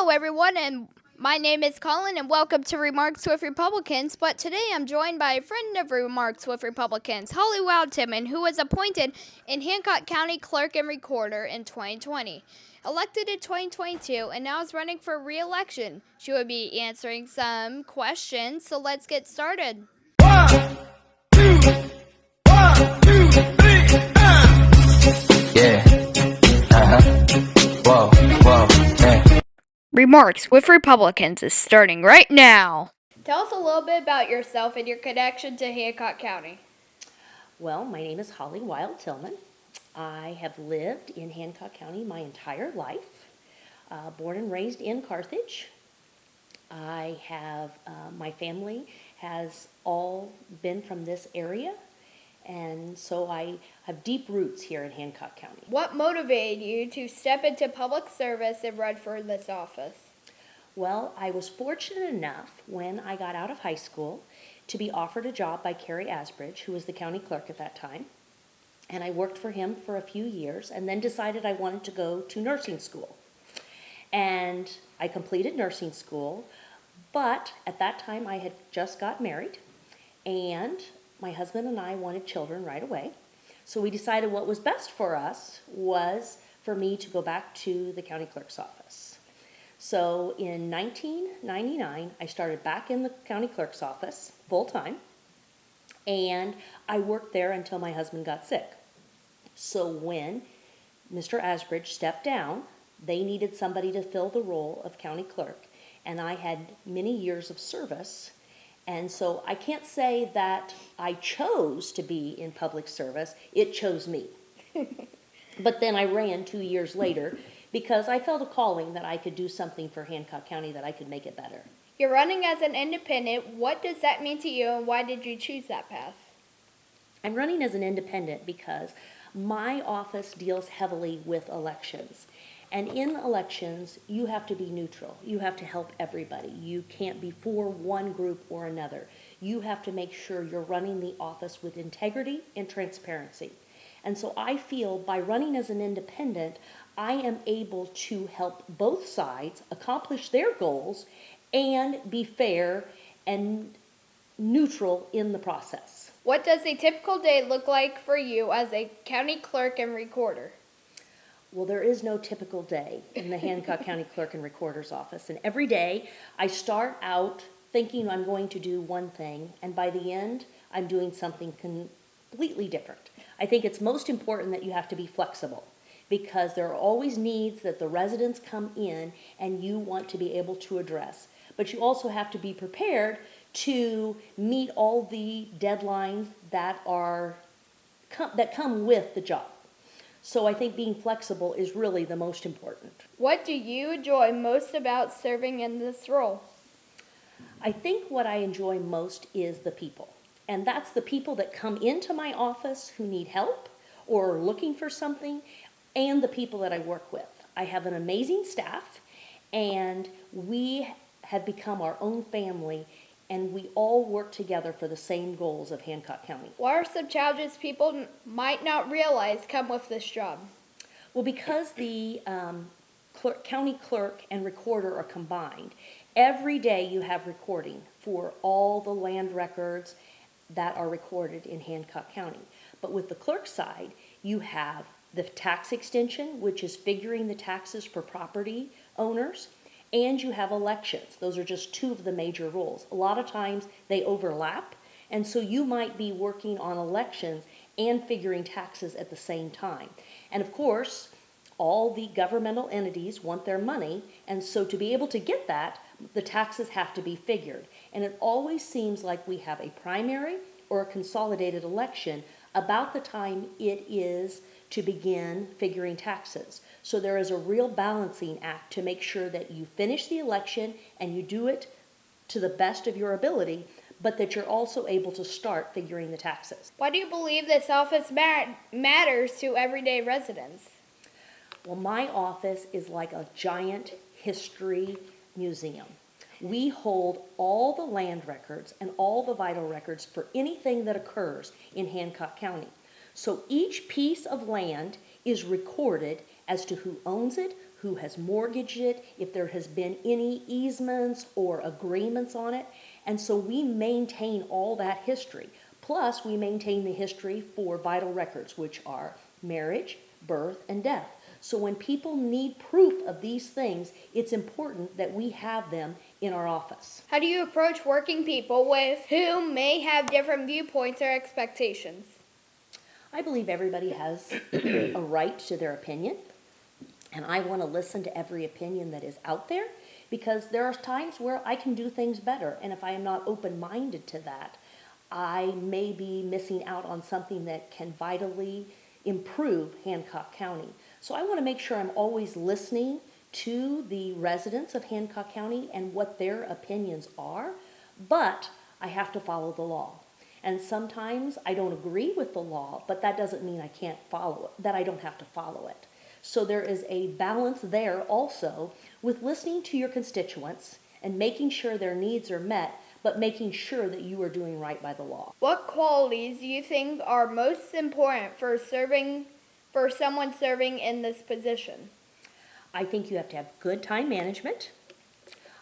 Hello, everyone, and my name is Colin, and welcome to Remarks with Republicans. But today I'm joined by a friend of Remarks with Republicans, Holly Wilde-Tillman, who was appointed in Hancock County Clerk and Recorder in 2020. Elected in 2022 and now is running for re-election. She will be answering some questions, so let's get started. One, two, three, yeah. Whoa, yeah. Remarks with Republicans is starting right now. Tell us a little bit about yourself and your connection to Hancock County. Well, my name is Holly Wilde-Tillman. I have lived in Hancock County my entire life, born and raised in Carthage. I have, my family has all been from this area, and so I have deep roots here in Hancock County. What motivated you to step into public service and run for this office? Well, I was fortunate enough when I got out of high school to be offered a job by Kerry Asbridge, who was the county clerk at that time. And I worked for him for a few years and then decided I wanted to go to nursing school. And I completed nursing school, but at that time I had just got married and my husband and I wanted children right away. So we decided what was best for us was for me to go back to the county clerk's office. So in 1999, I started back in the county clerk's office full time, and I worked there until my husband got sick. So when Mr. Asbridge stepped down, they needed somebody to fill the role of county clerk, and I had many years of service, and so I can't say that I chose to be in public service. It chose me. But then I ran 2 years later because I felt a calling that I could do something for Hancock County, that I could make it better. You're running as an independent. What does that mean to you, and why did you choose that path? I'm running as an independent because my office deals heavily with elections. And in elections, you have to be neutral. You have to help everybody. You can't be for one group or another. You have to make sure you're running the office with integrity and transparency. And so I feel by running as an independent, I am able to help both sides accomplish their goals and be fair and neutral in the process. What does a typical day look like for you as a county clerk and recorder? Well, there is no typical day in the Hancock County Clerk and Recorder's office. And every day I start out thinking I'm going to do one thing, and by the end I'm doing something completely different. I think it's most important that you have to be flexible, because there are always needs that the residents come in and you want to be able to address. But you also have to be prepared to meet all the deadlines that come with the job. So I think being flexible is really the most important. What do you enjoy most about serving in this role? I think what I enjoy most is the people. And that's the people that come into my office who need help or are looking for something, and the people that I work with. I have an amazing staff, and we have become our own family, and we all work together for the same goals of Hancock County. What are some challenges people might not realize come with this job? Well, because the county clerk and recorder are combined, every day you have recording for all the land records that are recorded in Hancock County. But with the clerk side, you have the tax extension, which is figuring the taxes for property owners, and you have elections. Those are just two of the major roles. A lot of times they overlap, and so you might be working on elections and figuring taxes at the same time. And of course, all the governmental entities want their money, and so to be able to get that, the taxes have to be figured. And it always seems like we have a primary or a consolidated election about the time it is to begin figuring taxes. So there is a real balancing act to make sure that you finish the election and you do it to the best of your ability, but that you're also able to start figuring the taxes. Why do you believe this office matters to everyday residents? Well, my office is like a giant history museum. We hold all the land records and all the vital records for anything that occurs in Hancock County. So each piece of land is recorded as to who owns it, who has mortgaged it, if there has been any easements or agreements on it. And so we maintain all that history. Plus, we maintain the history for vital records, which are marriage, birth, and death. So when people need proof of these things, it's important that we have them in our office. How do you approach working people with who may have different viewpoints or expectations? I believe everybody has a right to their opinion, and I want to listen to every opinion that is out there, because there are times where I can do things better, and if I am not open-minded to that, I may be missing out on something that can vitally improve Hancock County. So I want to make sure I'm always listening to the residents of Hancock County and what their opinions are, but I have to follow the law. And sometimes I don't agree with the law, but that doesn't mean I can't follow it, that I don't have to follow it. So there is a balance there also with listening to your constituents and making sure their needs are met, but making sure that you are doing right by the law. What qualities do you think are most important for someone serving in this position? I think you have to have good time management.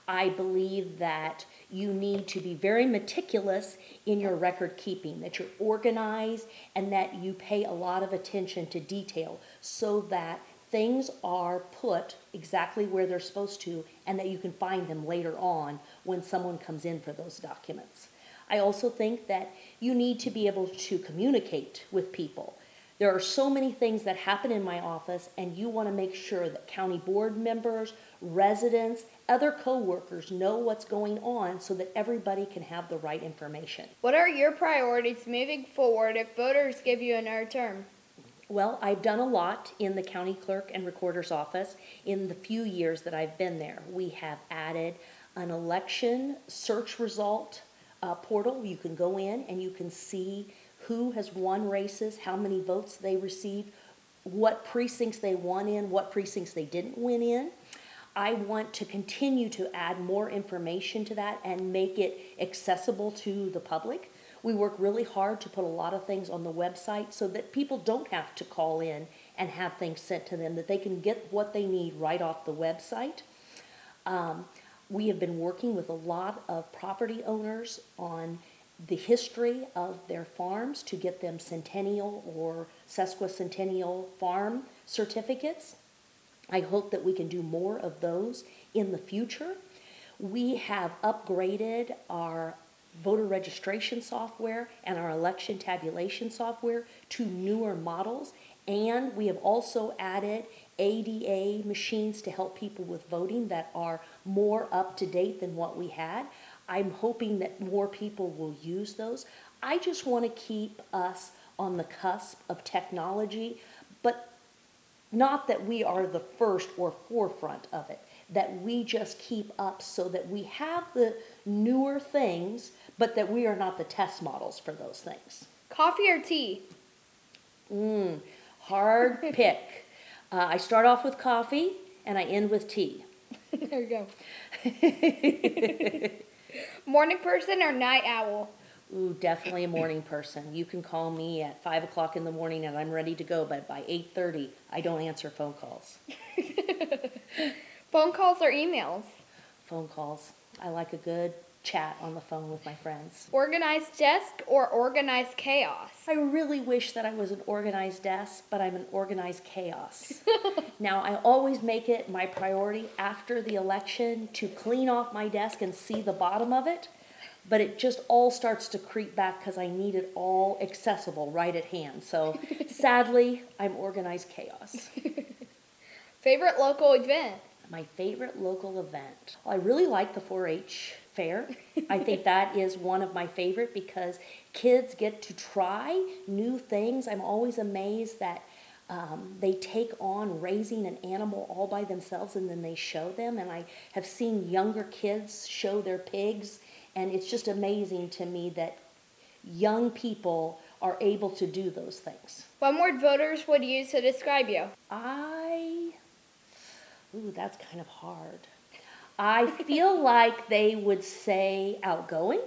I believe that you need to be very meticulous in your record keeping, that you're organized and that you pay a lot of attention to detail so that things are put exactly where they're supposed to and that you can find them later on when someone comes in for those documents. I also think that you need to be able to communicate with people. There are so many things that happen in my office, and you want to make sure that county board members, residents, other co-workers know what's going on so that everybody can have the right information. What are your priorities moving forward if voters give you another term? Well, I've done a lot in the county clerk and recorder's office in the few years that I've been there. We have added an election search result portal. You can go in and you can see who has won races, how many votes they received, what precincts they won in, what precincts they didn't win in. I want to continue to add more information to that and make it accessible to the public. We work really hard to put a lot of things on the website so that people don't have to call in and have things sent to them, that they can get what they need right off the website. We have been working with a lot of property owners on the history of their farms to get them centennial or sesquicentennial farm certificates. I hope that we can do more of those in the future. We have upgraded our voter registration software and our election tabulation software to newer models, and we have also added ADA machines to help people with voting that are more up to date than what we had. I'm hoping that more people will use those. I just want to keep us on the cusp of technology, but not that we are the first or forefront of it, that we just keep up so that we have the newer things, but that we are not the test models for those things. Coffee or tea? Hard pick. I start off with coffee and I end with tea. There you go. Morning person or night owl? Ooh, definitely a morning person. You can call me at 5 o'clock in the morning and I'm ready to go, but by 8:30, I don't answer phone calls. Phone calls or emails? Phone calls. I like a good chat on the phone with my friends. Organized desk or organized chaos? I really wish that I was an organized desk, but I'm an organized chaos. Now, I always make it my priority after the election to clean off my desk and see the bottom of it, but it just all starts to creep back because I need it all accessible right at hand. So sadly, I'm organized chaos. Favorite local event? My favorite local event. Well, I really like the 4-H fair. I think that is one of my favorite because kids get to try new things. I'm always amazed that they take on raising an animal all by themselves and then they show them. And I have seen younger kids show their pigs, and it's just amazing to me that young people are able to do those things. One word voters would use to describe you? Ooh, that's kind of hard. I feel like they would say outgoing,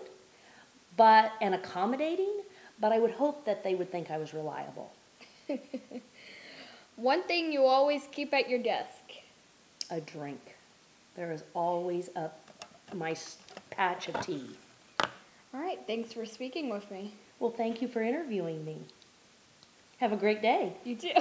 and accommodating, but I would hope that they would think I was reliable. One thing you always keep at your desk? a drink. There is always my patch of tea. All right, thanks for speaking with me. Well, thank you for interviewing me. Have a great day. You too.